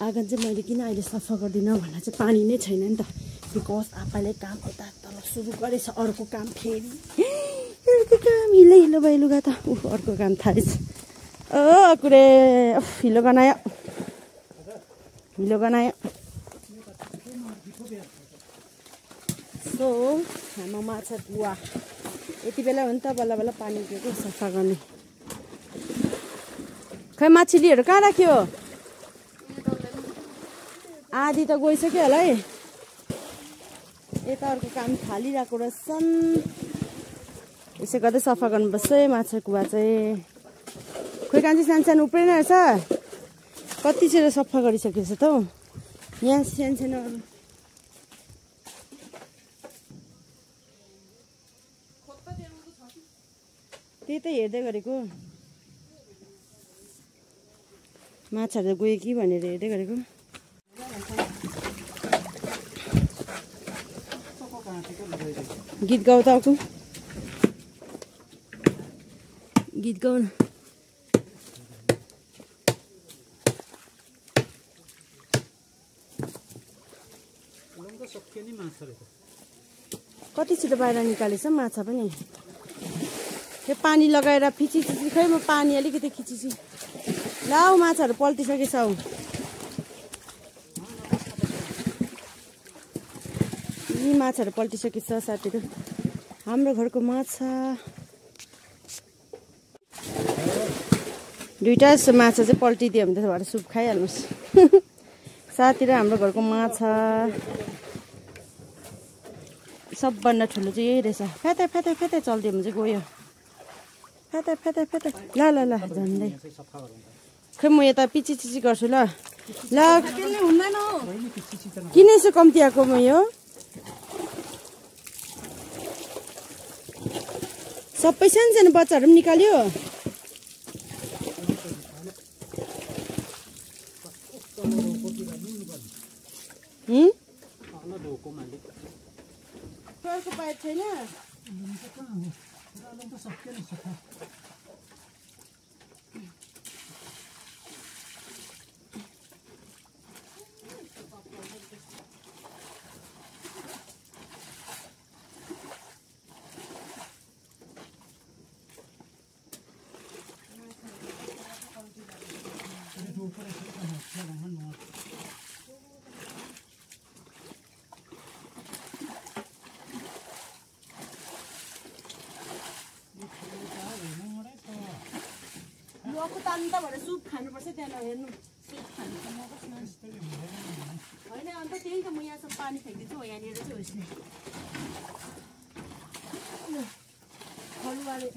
आँगन चाहिँ मैले किन अहिले सफा गर्दिनँ भन्दा चाहिँ पानी नै छैन नि त। बिकज आपाले काम यता तल सुरु गरेछ, अर्को काम फेरि अर्को काम हिलो हिलो भयो लुगा त। अर्को काम थालेछ। कुरे हिलो गनायो, हिलो गनायो। सो हाम्रो माछा धुवा यति बेला हो नि त, बल्ल बल्ल पानी दिएको सफा गर्ने। खै माछिलीहरू कहाँ राख्यो? आधी त गइसक्यो होला है। यता अर्को काम थालिरहेको रहेछन्, यसो गर्दै सफा गर्नुपर्छ है माछा कुवा चाहिँ। खोइ कान्छी सानो सानो उप्रेन रहेछ, कति छिटो सफा गरिसकेछ त हौ। यहाँ सानो सानो अरू त्यही त हेर्दै गरेको, माछाहरू गयो कि भनेर हेर्दै गरेको। गीत गाउ त अर्को गीत गाउ न। कति छिटो बाहिर निकालेछ माछा पनि। त्यो पानी लगाएर फिचिचिची, खै म पानी अलिकति खिचिची। लाउ माछाहरू पल्टिसकेछ हौ। यी माछाहरू पल्टिसकेछ साथीहरू, हाम्रो घरको माछा। दुईटा जस्तो माछा चाहिँ पल्टिदियो भने त भएर सुप खाइहाल्नुहोस्। साथीहरू हाम्रो घरको माछा सबभन्दा ठुलो चाहिँ यही रहेछ। फ्याते फ्याते फ्याते चल्दियो भने चाहिँ गयो। फ्याते फ्याते फ्याते ल ल ल झन्डै। खै म यता पिचिचिची गर्छु ल। ल किन यसो कम्ती आएको म यो? सबै सानो सानो बच्चाहरू पनि निकाल्यो। अर्को पाइप छैन? लको तान्नु त भरे सुप खानुपर्छ त्यहाँ हेर्नु। सुप खानु होइन अन्त त्यही त म यहाँसम्म पानी फ्याँकिदिन्छु हो, यहाँनिर चाहिँ होस् नि फलुवाले।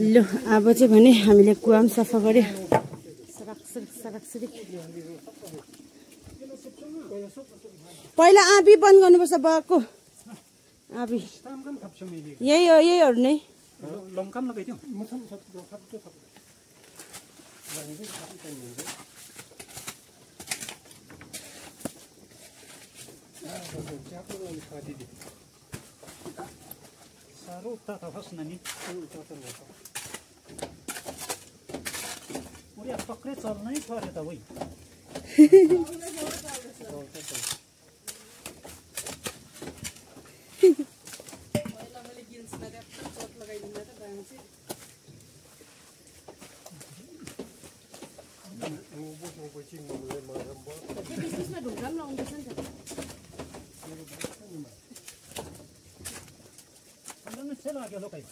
ल अब चाहिँ भने हामीले कुवा पनि सफा गर्यो। पहिला आँपी बन्द गर्नुपर्छ बक्को आँपी। यहीहरू नै साह्रो उता त होस् न नि उयो पक्रै चल्नै पर्यो त वै। बिचमा ढुङ्गा पनि लाउँदैछ नि त Andando sei lá que eu lokai.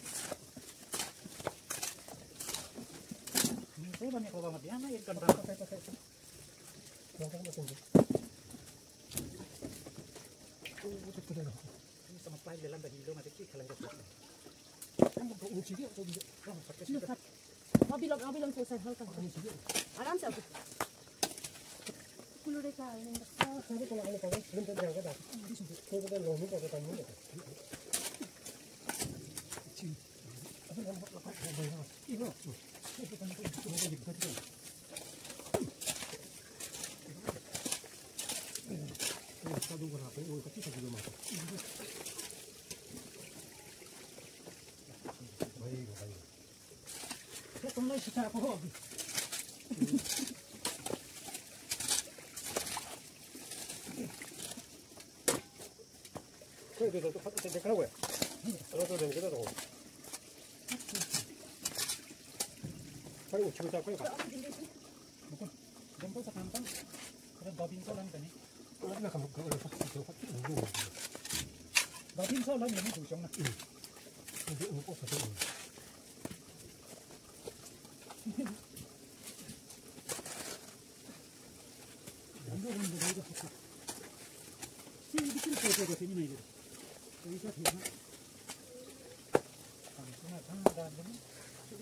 Saya banyak orang mati anak ikan berapa pakai. Ini sama play dalam bagi lo mati kikalan ke. Kamu kau uji dia atau dia? Kamu pakai sih. अबिलोङ पोसाइ हल्का आराम से कुलो रेखा हाल्ने सबै को लाग्ने पर्छ जुन चाहिँ जग्गा भएको त्यो त लाउनु पर्छ त नि तुम्हें सिखा को हो त्यो देखाउ है अरे तो देन के तो खै उठ्यो त खै जम्पो sa kantan ada babin so lang tani अरे खाम babin so lang ni tuiong na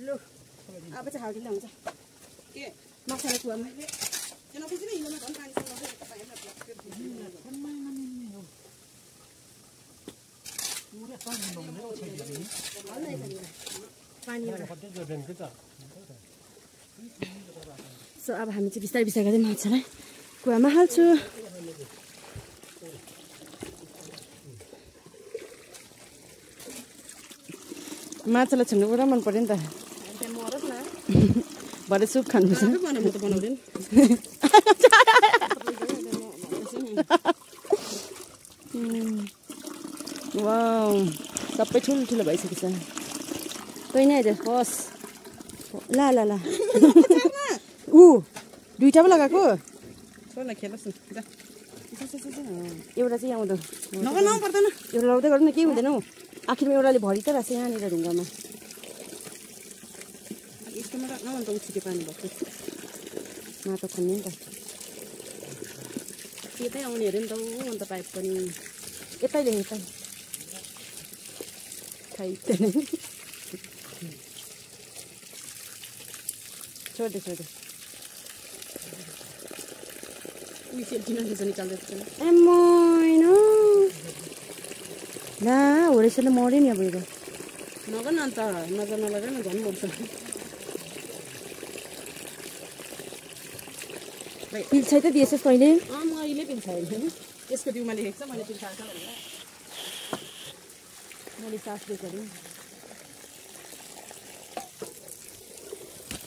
लु अब चाहिँ हाउडी ल्याउँछ के मसाला कुवामा सो अब हामी चाहिँ बिस्तारै बिस्तारै गर्दै माछालाई कुवामा हाल्छु माछालाई छुन्नु पुरा मन पर्यो नि त भरे सुप खानुपर्छ वाउ सबै ठुलो भइसकेछ तै नै आइज होस् ल ल ल ऊ दुईटा पो लगाएको एउटा चाहिँ आउँदो एउटा लाउँदै गर्नु न केही हुँदैन हौ आखिरमा एउटाले भरि त रहेछ यहाँनिर ढुङ्गामा माटो खन्ने नि त यतै आउने अरे नि त ऊ अन्त पाइप पनि यतै छोड्दे ला हो रहेछ ल मर्यो नि अब यो नगर न अन्त नजर नलगाएर न झन् मर्छ पिल्छै त दिएछस् तैँले म अहिले पिल्छाएँ यसको बिउमा लेखेको छ मैले पिल्छाएको छ भनेर मैले सास दिएको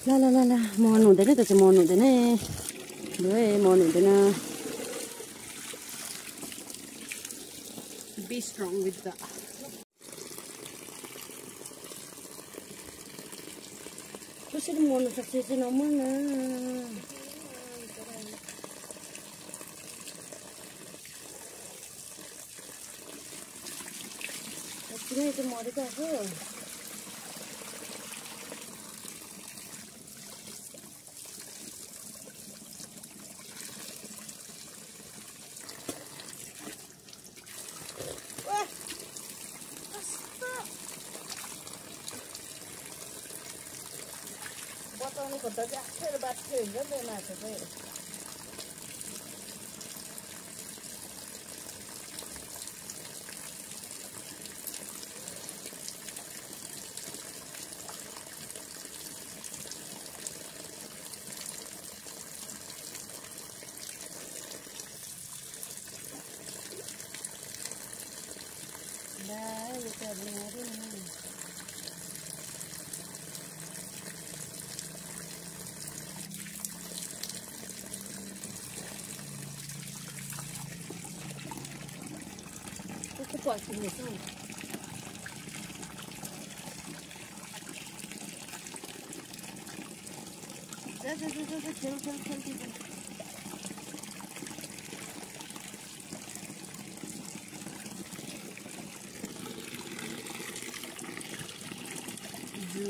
ल मर्नु हुँदैन त चाहिँ मर्नु हुँदैन लु है मर्नु हुँदैन बी स्ट्रङ विथ द कसरी मर्नु सक्छ चाहिँ नमर्न किन चाहिँ मरेको आएको बताउने खोज्दा चाहिँ आफैले बाँच्यो हुन्छ नि त माछा चाहिँ Pode ser isso.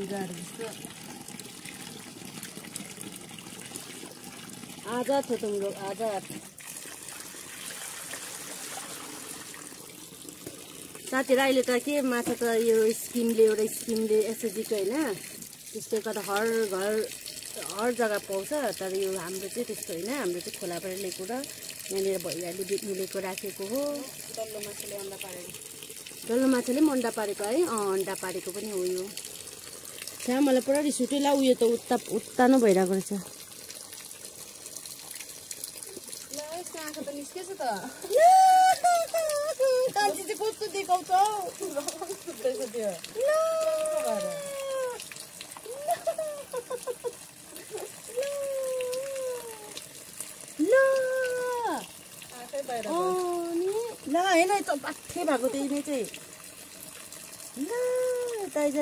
लुगाहरू जस्तो आजाद हो तुम लोग आजाद साथीहरू अहिले त के माछा त यो स्किमले एउटा स्किमले एसएचजीको होइन त्यसले गर्दा हर घर हर जग्गा पाउँछ तर यो हाम्रो चाहिँ त्यस्तो होइन हाम्रो चाहिँ खोलाबाट ल्याएको र यहाँनिर भैयाले बेच्नु ल्याएको राखेको हो डल्लो माछाले अन्डा पारेको डल्लो माछाले पनि अन्डा पारेको है अन्डा पारेको पनि हो यो त्यहाँ मलाई पुरा रिस उठ्यो ला उयो त उत्तानो भइरहेको रहेछ आँखा त निस्केछ त कान्छी चाहिँ कस्तो देखाउँछ हौ ल होइन त पाठै भएको त्यही नै चाहिँ ल ताइज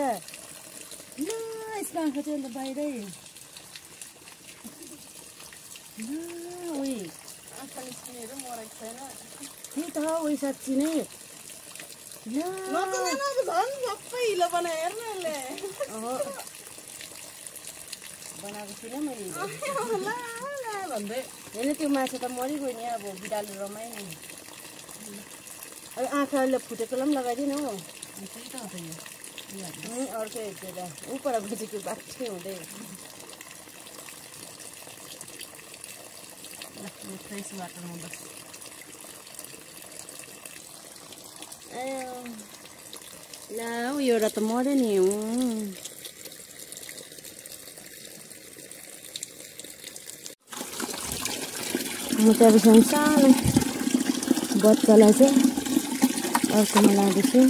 ल यसको आँखा चाहिँ अन्त बाहिरै ल उही आँखा निस्किनेहरू मरेको छैन त्यही त उही साँच्ची नै ल झन् सबै हिलो बनायो हेर्नु यसले बनाएको छुइनँ मैले भन्दै होइन त्यो माछा त मरिगयो नि अब बिरालो रमायो नि अब आँखाले फुटेकोलाई पनि लगाइदिनु हौ त्यही त हो त यो अर्कै हेर्दा उपर बुझेको बाठै हुँदै फ्रेस वाटरमा बस ल एउटा त मऱ्यो नि म चाहिँ अब सानो बच्चालाई चाहिँ अर्कोमा लाँदैछु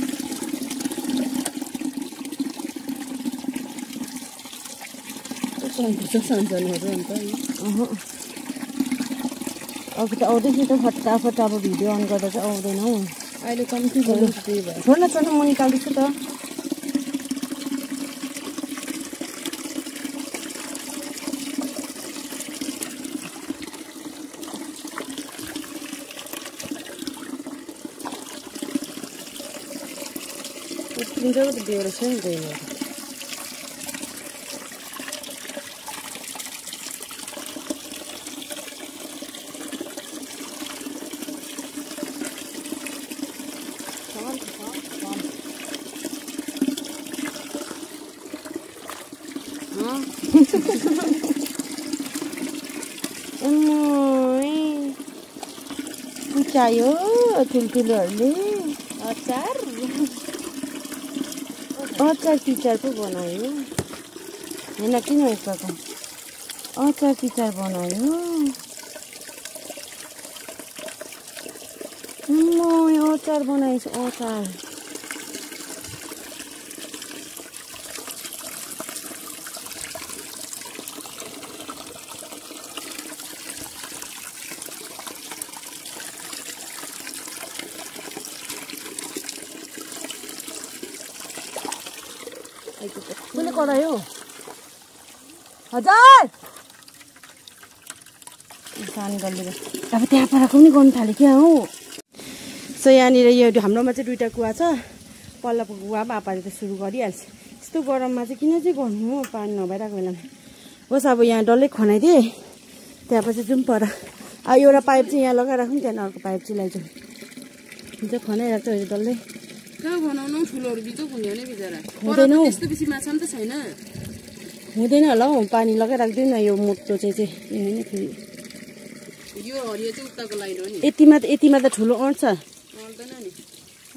सानसानोहरू अन्त अब त आउँदैछु त फटाफट अब भिडियो अन गर्दा चाहिँ आउँदैन हौ अहिले कम्ती भयो त्यही भयो छोड्न छोड्न म निकाल्दैछु त उत्रिन्छ त बेहोरा छ नि त्यही भएर चाहियो ठुल्ठुलोहरूले अचार तिचार पो बनायो होइन किन यस्तो अचार तिचार बनायो अचार बनाएछु अचार कसले करायो हजार सानो गल्लीले अब त्यहाँ पराको पनि गर्नु थाल्यो क्या हौ सो यहाँनिर यो हाम्रोमा चाहिँ दुईवटा कुवा छ पल्लोको कुवा पनि आपाले त सुरु गरिहाल्छ यस्तो गरममा चाहिँ किन चाहिँ गर्नु हो पानी नभइरहेको बेलामा होस् अब यहाँ डल्लै खनाइदिएँ त्यहाँपछि जाउँ पर अब एउटा पाइप चाहिँ यहाँ लगाइराखौँ त्यहाँदेखि अर्को पाइप चाहिँ लगाइजाउँ हुन्छ खनाइरहेको छ डल्लै कहाँ बनाउनु ठुलोहरू बिजोक हुने हो नि बिचरा हुँदैन हौ त्यस्तो बेसी माछा पनि त छैन हुँदैन होला हौ पानी लगाइराख्दैन यो मोटो चाहिँ होइन फेरि यो हरियो चाहिँ उताको लाइन हो नि यतिमा त ठुलो अँट्छ आउँदैन नि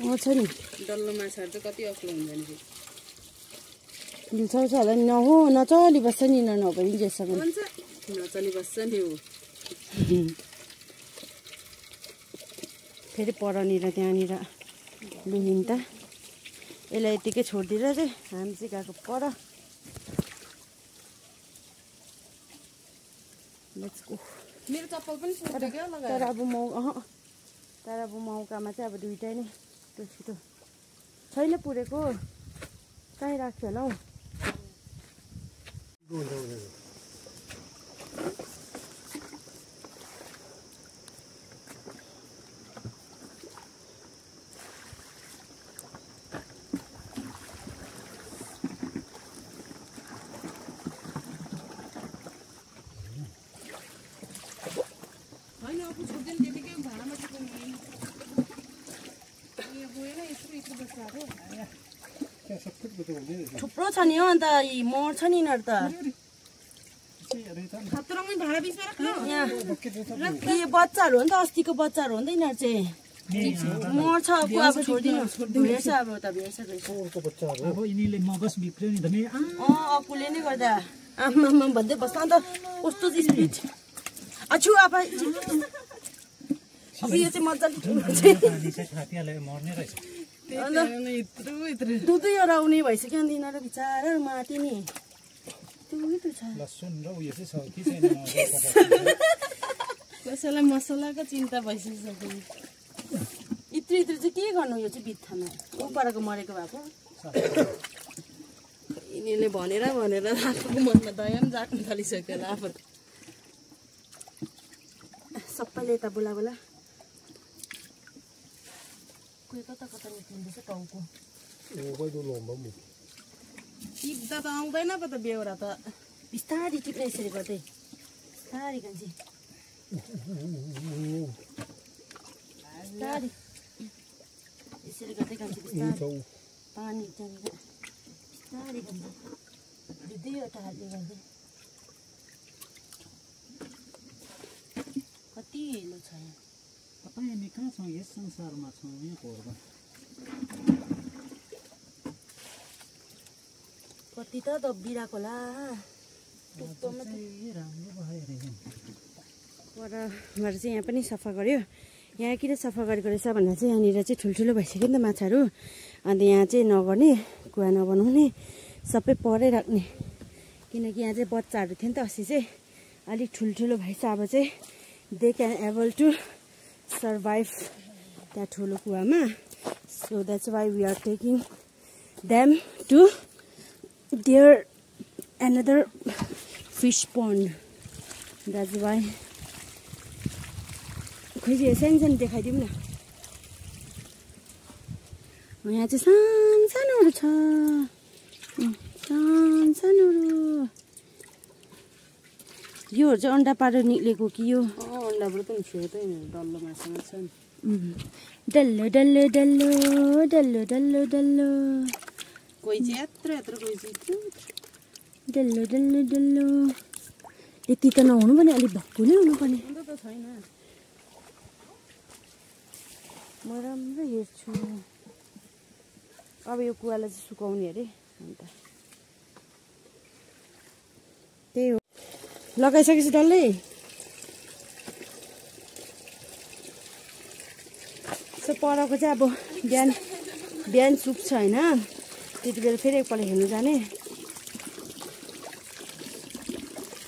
अँट्छ नि डल्लो माछाहरू चाहिँ कति अग्लो हुन्छ नि हिल्छाउँछ होला नि नहो नचली बस्छ नि नभए जेसम्म भन्छ नचली बस्छ नि हो फेरि परनिर त्यहाँनिर लुहिन् त यसलाई यतिकै छोडिदिएर चाहिँ हामी चाहिँ गएको पर मेरो चप्पल पनि सुक्यो क्या तर अब मौकामा चाहिँ अब दुइटै नै छिटो छैन पुरेको कहीँ राख्यो होला हौ आफू छोडिदिनु त्यतिकै भाँडामा टिप्नु यहाँ गएन यत्रो बस्छ अब त्यहाँ सबै बुझ्नु हुँदैन थुप्रो छ नि हो अन्त यी मर्छ नि यिनीहरू त खतरङमै भाँडा बिचमा राख्नु यहाँ यी बच्चाहरू हो नि त अस्तिको बच्चाहरू हो नि त यिनीहरू चाहिँ मर्छ अब छोडिदिनु भेट्छ अब त भेट्छ को बच्चाहरू अब यिनीले मगज भित्र्यो नि धनी अकुले नै गर्दा आमा भन्दै बस्छ अन्त कस्तो स्पिड अछु अब यो चाहिँ मजाले पानी चाहिँ खातिहाल्यो मर्ने रहेछ दुधैवटा आउने भइसक्यो अन्त यिनीहरू बिचारा माथि नि लसुन र उयो चाहिँ छ कि छैन कसैलाई मसलाको चिन्ता भइसक्यो इत्रु चाहिँ के गर्नु यो चाहिँ बित्थामा उपारको मरेको भएको यिनीहरूले भनेर आफूको मनमा दया पनि जाग्नु थालिसक्यो होला आफू सबैले यता बोला बोला कोही कता निस्किँदैछ टाउको टिप्दा त आउँदैन पो त बेहोरा त बिस्तारी टिप्ने यसरी गर्दै बिस्तारी कान्छी बिस्तारी यसरी गर्दै कान्छी बिस्तारी पानी जान्छ बिस्तारी कान्छी दुईवटा हातले गर्दै कति हिलो छ यहाँ तपाईँ हामी कहाँ छौँ यस संसारमा छौँ यहाँ घरमा कति त दबिरहेको होला राम्रो भयो परबाट चाहिँ यहाँ पनि सफा गऱ्यो यहाँ किन सफा गरेको रहेछ भन्दा चाहिँ यहाँनिर चाहिँ ठुल्ठुलो भइसक्यो नि त माछाहरू अन्त यहाँ चाहिँ नगर्ने कुवा नबनाउने सबै परै राख्ने किनकि यहाँ चाहिँ बच्चाहरू थियो नि त अस्ति चाहिँ अलिक ठुल्ठुलो भएछ अब चाहिँ they can able to survive त्यहाँ ठुलो कुवामा so that's why we are taking them to their another fish pond that's why खोइ सानो देखाइदिउँ न यहाँ चाहिँ सानोहरू छ सानोहरू योहरू चाहिँ अन्डा पारेर निक्लेको कि यो अन्डाबाट पनि छेउ त डल्लो माछामा छ नि डल्लो डल्लो डल्लो डल्लो डल्लो डल्लो कोही चाहिँ यत्रो कोही चाहिँ डल्लो डल्लो डल्लो यति त नहुनु पनि अलिक भक्कु नै हुनुपर्ने अन्त त छैन म राम्रो हेर्छु अब यो कुवालाई चाहिँ सुकाउने अरे अन्त त्यही हो लगाइसकेपछि डल्लै सो परको चाहिँ अब बिहान सुक्छ होइन त्यति बेला फेरि एकपल्ट हेर्नु जाने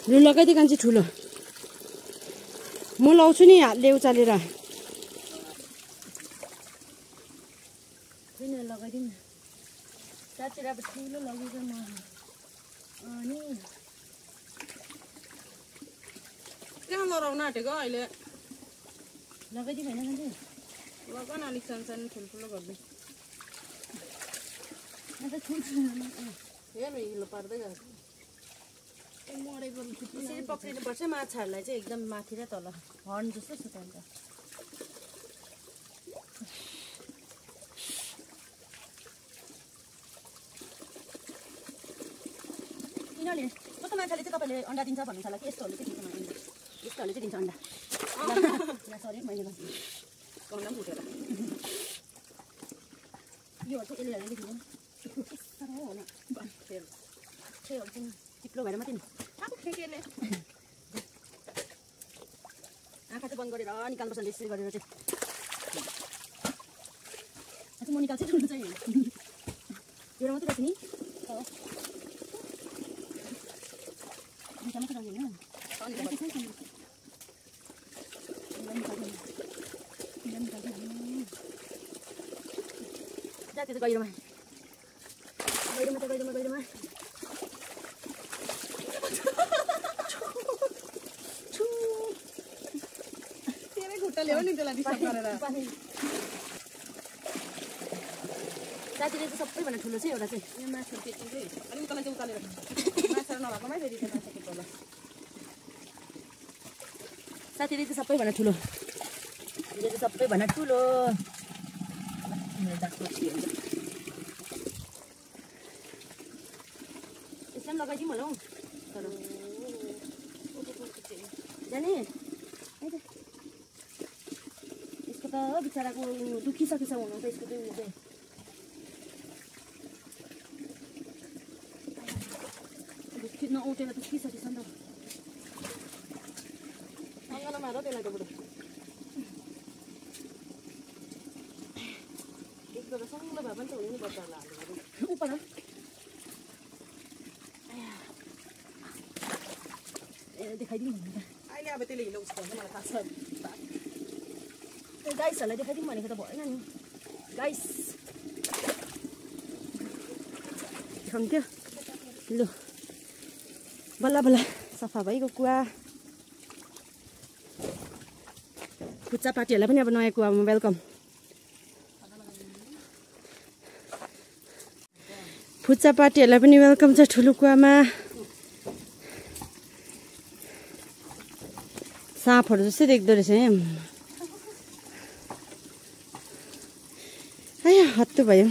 लु लगाइदिए कान्छी ठुलो म लाउँछु नि हातले उचालेर लगाइदिउँ न साँच्चै अब ठुलो लगेको म अनि कहाँ लडाउन आँटेको अहिले लगाइदिउँ होइन कान्छी लगा न अलिक सानो ठुल्ठुलो गर्दै अन्त ठुल्ठुलो हेर्नु हिलो पार्दै गएको मरेको यसरी पक्रिनुपर्छ माछाहरूलाई चाहिँ एकदम माथि र तल हर्न जस्तो छ त अन्त यिनीहरूले कस्तो माछाले चाहिँ तपाईँले अन्डा दिन्छ भन्नुहुन्छ होला कि यस्तोहरूले चाहिँ दिन्छ यस्तोहरूले चाहिँ दिन्छ अन्डा सरी मैले भन्छु कन्डा पनि फुटेर योहरू चाहिँ यसले हेरेर दिनु साह्रो हो न चाहिँ चिप्लो भएर मात्रै नि ठेकेले आँखा चाहिँ बन्द गरेर निकाल्नुपर्छ यसरी गरेर चाहिँ म निकाल्छु ठुलो चाहिँ एउटा मात्रै राख्छु नि मात्रै राख्नु जाती चाहिँ गहिरोमा तेरै खुट्टा ल्याऊ नि त्यसलाई डिस्टर्ब गरेर साथीले चाहिँ सबैभन्दा ठुलो चाहिँ एउटा चाहिँ यो माछा त्यति चाहिँ अलिक तँलाई चाहिँ उकालेर माछा नभएकोमा फेरि त्यो माछा खुट्टा होला साथीले चाहिँ सबैभन्दा ठुलो यो चाहिँ सबैभन्दा ठुलो यसलाई लगाइदिउँ होला हौ तर जाने यसको त बिचराको दुखिसकेछ हुनु त यसको चाहिँ नउठेर त दुखिसकेछ नि त अङ्गनामा र त्यसलाई त बुढो एकपल्ट सङ्लो भए पनि त हुनु नि बच्चाहरूलाई हाल्नु उपर देखाइदिउँ भन्नु त अहिले अब त्यसले हिलो उसको मलाई थाहा छ गाइसहरूलाई देखाइदिउँ भनेको त भएन नि गाइस देखाउँथ्यो लु बल्ल बल्ल सफा भइगयो कुवा फुच्चा पार्टीहरूलाई पनि अब नयाँ कुवामा वेलकम फुच्चा पार्टीहरूलाई पनि वेलकम छ ठुलो कुवामा साँपहरू जस्तै देख्दो रहेछ है हत्तु भयो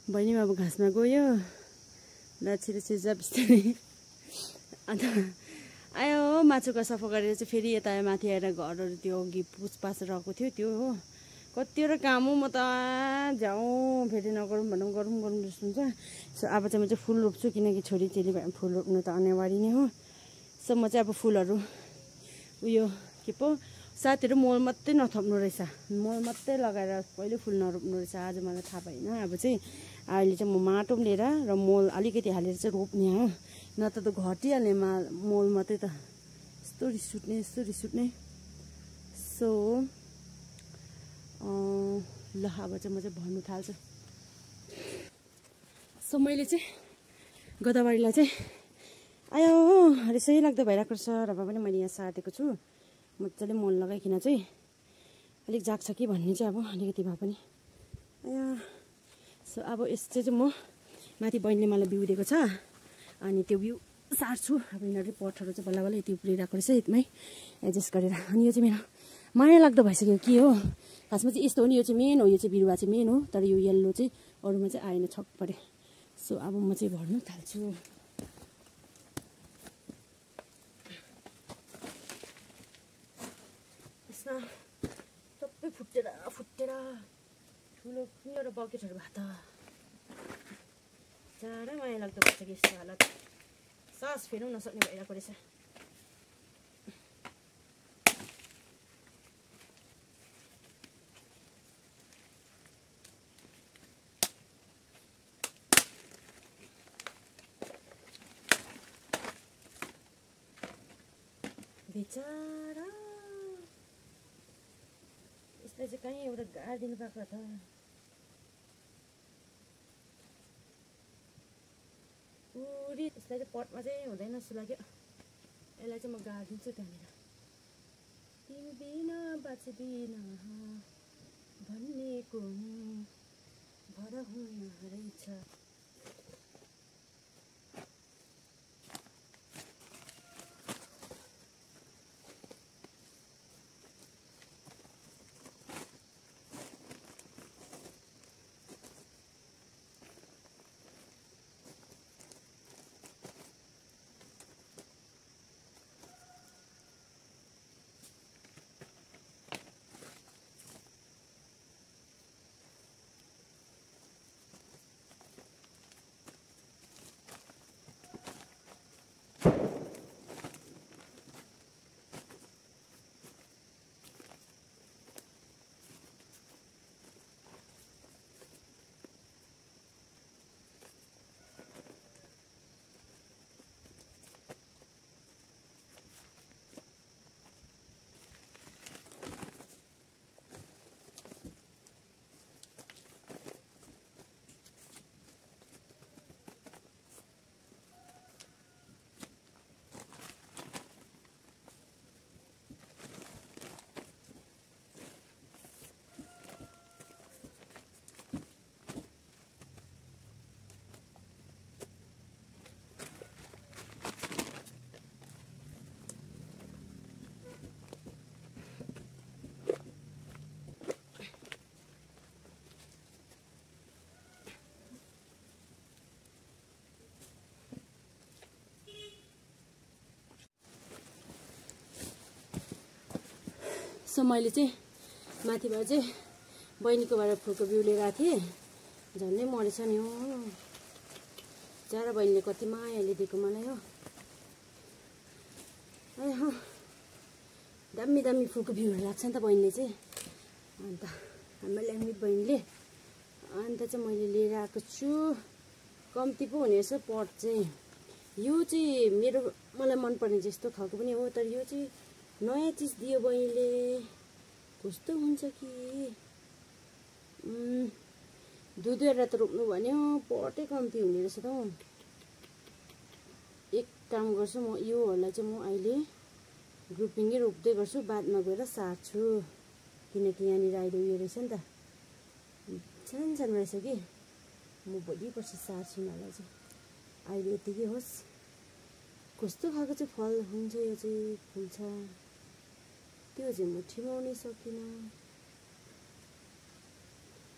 बहिनी अब घाँसमा गयो लाछिरे चिजा बिस्तारै अन्त आयो माछुका सफा गरेर चाहिँ फेरि यता माथि आएर घरहरू त्यो अघि पुछपाछ रहेको थियो त्यो हो कतिवटा काम हो म त जाउँ फेरि नगरौँ भनौँ गरौँ जस्तो हुन्छ सो अब चाहिँ म चाहिँ फुल रोप्छु किनकि छोरी चेली भए फुल रोप्नु त अनिवार्य नै हो सो म चाहिँ अब फुलहरू उयो के पो साथीहरू मल मात्रै नथप्नु रहेछ मल मात्रै लगाएर कहिले फुल नरोप्नु रहेछ आज मलाई थाहा भएन अब चाहिँ अहिले चाहिँ म माटो पनि लिएर र मल अलिकति हालेर चाहिँ रोप्ने हो न त घटिहाल्ने मल मात्रै त यस्तो रिस उठ्ने सो ल अब चाहिँ म चाहिँ भन्नु थाल्छु सो मैले चाहिँ गोदावरीलाई चाहिँ आयो रिसै लाग्दो भइरहेको छ र भए पनि मैले यहाँ साटेको छु मजाले मल लगाइकन चाहिँ अलिक जाग्छ कि भन्ने चाहिँ अब अलिकति भए पनि आया सो अब यस्तो चाहिँ म माथि बहिनीले मलाई बिउ दिएको छ अनि त्यो बिउ सार्छु अब यिनीहरू पटहरू चाहिँ बल्ल बल्ल यति उप्रिरहेको रहेछ यतिमै एडजस्ट गरेर अनि यो चाहिँ मेरो माया लाग्दो भइसक्यो के हो खासमा चाहिँ यस्तो हो नि यो चाहिँ मेन हो यो चाहिँ बिरुवा चाहिँ मेन हो तर यो येल्लो चाहिँ अरूमा चाहिँ आएन छक परे सो अब म चाहिँ भर्नु थाल्छु यसमा सबै फुटेर ठुलो एउटा बकेटहरू भए त साह्रै माया लाग्दो भइसक्यो यस्तो हालत सास फेर्नु नसक्ने भइरहेको रहेछ बेचारा यसलाई चाहिँ कहीँ एउटा गाडिदिनु पाएको त पुरी यसलाई चाहिँ पटमा चाहिँ हुँदैन जस्तो लाग्यो यसलाई चाहिँ म गाडिदिन्छु त्यहाँनिर तिमी बिना बाँच्दिन भन्नेको भर हुन रहेछ सो मैले चाहिँ माथिबाट चाहिँ बहिनीकोबाट फुलको बिउ लिएर आएको थिएँ झन्डै मरेछ नि हो जरा बहिनीले कति मायाले दिएको मलाई हो दामी दामी फुलको बिउहरू लाग्छ नि त बहिनीले चाहिँ अन्त हाम्रो ल्याङ्मित बहिनीले अन्त चाहिँ मैले लिएर आएको छु कम्ती पो हुने रहेछ पट चाहिँ यो चाहिँ मलाई मनपर्ने जस्तो खालको पनि हो तर यो चाहिँ नयाँ चिज दियो बहिनीले कस्तो हुन्छ कि दुईवटा त रोप्नु भन्यो पटै कम्ती हुने रहेछ त हौ एक काम गर्छु म योहरूलाई चाहिँ म अहिले ग्रुपिङै रोप्दै गर्छु बादमा गएर सार्छु किनकि यहाँनिर अहिले उयो रहेछ नि त सानो सानो रहेछ कि म भोलि पर्सि सार्छु यिनीहरूलाई चाहिँ अहिले यतिकै होस् कस्तो खालको चाहिँ फल हुन्छ यो चाहिँ फुल्छ त्यो चाहिँ म ठिमाउनै सकिनँ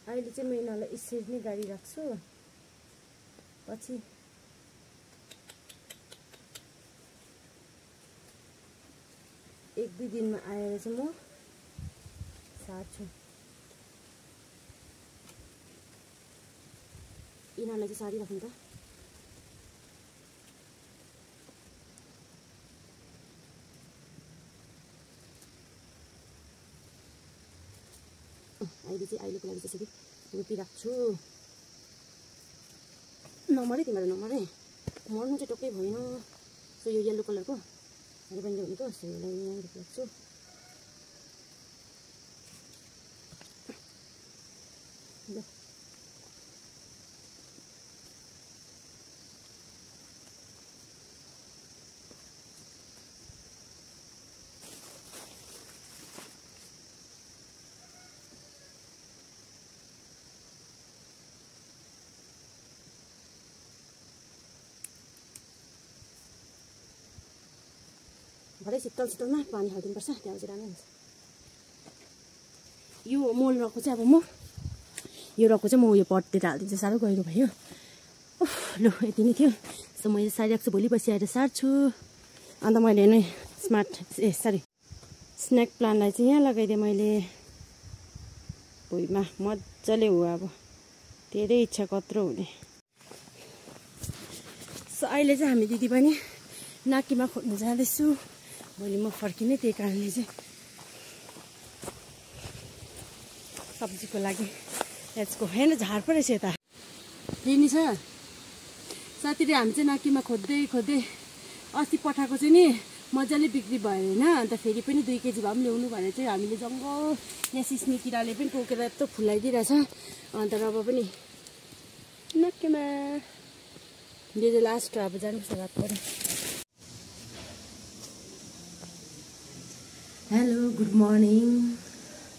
अहिले चाहिँ म यिनीहरूलाई यसरी नै गाडी राख्छु पछि एक दुई दिनमा आएर चाहिँ म सार्छु यिनीहरूलाई चाहिँ सारिराख्नु त अहिलेको लागि त्यसरी रोपिराख्छु नमरे तिमीहरू नमरे मर्नु चाहिँ टक्कै भएन सो यो येल्लो कलरको बहिनीले भनेको सो यसलाई यहाँ रोपिराख्छु ल भरे शीतलमा पानी हालिदिनुपर्छ त्यहाँ चाहिँ राम्रो हुन्छ यो मल रकको चाहिँ अब म यो रकको चाहिँ म यो पटतिर हालिदिन्छु साह्रो गहिरो भयो लु यति नै थियो सो मैले सारिराख्छु भोलि पछि आएर सार्छु अन्त मैले नै स्नेक प्लान्टलाई चाहिँ यहाँ लगाइदिएँ मैले भुइँमा मजाले हो अब धेरै इच्छा कत्रो हुने सो अहिले चाहिँ हामी दिदी पनि नाकीमा खोज्नु जाँदैछु भोलि म फर्किने त्यही कारणले चाहिँ सब्जीको लागि यसको होइन झार पो रहेछ यता लिने छ साथीले हामी चाहिँ नाकीमा खोज्दै अस्ति पठाएको चाहिँ नि मजाले बिक्री भयो होइन अन्त फेरि पनि 2 केजी भए पनि ल्याउनु भनेर चाहिँ हामीले जङ्गल यहाँ सिस्ने किराले पनि टोकेर यत्रो फुलाइदिइरहेछ अन्त रब पनि नाकीमा यो चाहिँ लास्ट अब जानुपर्छ रात पऱ्यो हेलो गुड मर्निङ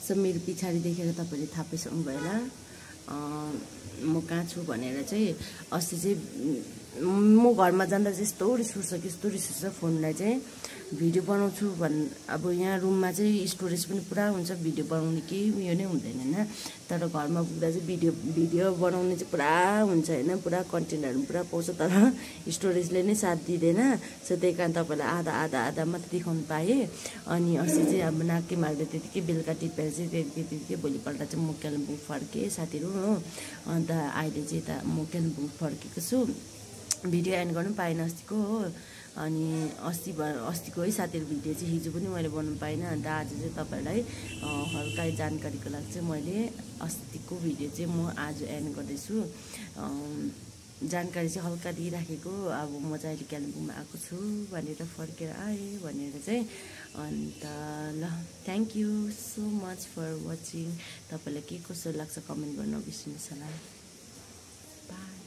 सो मेरो पछाडि देखेर तपाईँले थाहा पाइसक्नुभयो होला म कहाँ छु भनेर चाहिँ अस्ति चाहिँ म घरमा जाँदा चाहिँ यस्तो रिस उठ्छ फोनलाई चाहिँ भिडियो बनाउँछु अब यहाँ रुममा चाहिँ स्टोरेज पनि पुरा हुन्छ भिडियो बनाउने केही उयो नै हुँदैन होइन तर घरमा पुग्दा चाहिँ भिडियो बनाउने चाहिँ पुरा हुन्छ होइन पुरा कन्टेन्टहरू पुरा पाउँछ तर स्टोरेजले नै साथ दिँदैन सो त्यही कारण तपाईँलाई आधा मात्रै देखाउनु पाएँ अनि अस्ति चाहिँ अब नाके माग्दा त्यतिकै बेलुका टिपेर चाहिँ त्यतिकै भोलिपल्ट चाहिँ म कालिम्पोङ फर्केँ साथीहरू हो अन्त अहिले चाहिँ यता म कालिम्पोङ फर्केको छु भिडियो एन्ड गर्नु पाएन अस्तिको हो अनि अस्तिको है साथीहरू भिडियो चाहिँ हिजो पनि मैले बनाउनु पाइनँ अन्त आज चाहिँ तपाईँहरूलाई हल्का जानकारीको लागि चाहिँ मैले अस्तिको भिडियो चाहिँ म आज एन्ड गर्दैछु जानकारी चाहिँ हल्का दिइराखेको अब म चाहिँ अहिले कालिम्पोङमा आएको छु भनेर फर्केर आएँ भनेर चाहिँ अन्त ल thank you so much for watching तपाईँलाई के कसो लाग्छ कमेन्ट गर्न नबिर्सिनुहोस् होला बाई